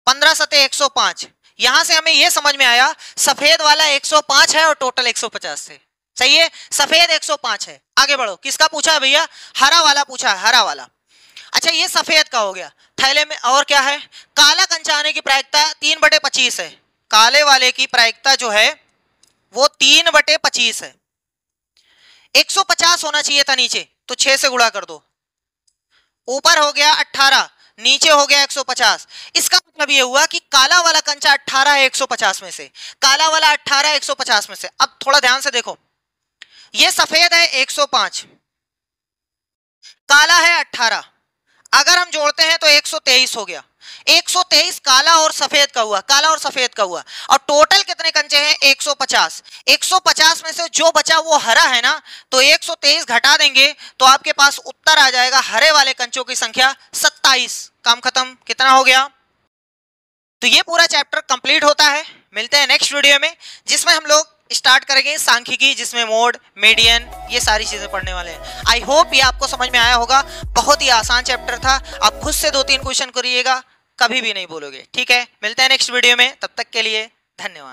15 सते 105। यहां से हमें यह समझ में आया सफेद वाला 105 है और टोटल 150 थे। सही है, सफेद 105 है। आगे बढ़ो, किसका पूछा है भैया? हरा वाला पूछा है, हरा वाला। अच्छा ये सफेद का हो गया। थैले में और क्या है? काला कंचा आने की प्रायिकता 3/25 है। काले वाले की प्रायिकता जो है वो 3/25 है। 150 होना चाहिए था नीचे, तो 6 से गुणा कर दो। ऊपर हो गया 18, नीचे हो गया 150। इसका मतलब ये हुआ कि काला वाला कंचा 18 है 150 में से, काला वाला 18 है 150 में से। अब थोड़ा ध्यान से देखो, ये सफेद है 105, काला है 18, अगर हम जोड़ते हैं तो 123 हो गया। 123 काला और सफेद का हुआ, काला और सफेद का हुआ, और टोटल कितने कंचे हैं? 150। 150 में से जो बचा वो हरा है ना, तो 123 घटा देंगे तो आपके पास उत्तर आ जाएगा हरे वाले कंचों की संख्या 27। काम खत्म। कितना हो गया? तो ये पूरा चैप्टर कंप्लीट होता है। मिलते हैं नेक्स्ट वीडियो में, जिसमें हम लोग स्टार्ट करेंगे सांख्यिकी, जिसमें मोड, मीडियन, ये सारी चीजें पढ़ने वाले हैं। आई होप ये आपको समझ में आया होगा। बहुत ही आसान चैप्टर था, आप खुद से 2-3 क्वेश्चन करिएगा, कभी भी नहीं बोलोगे। ठीक है, मिलते हैं नेक्स्ट वीडियो में, तब तक के लिए धन्यवाद।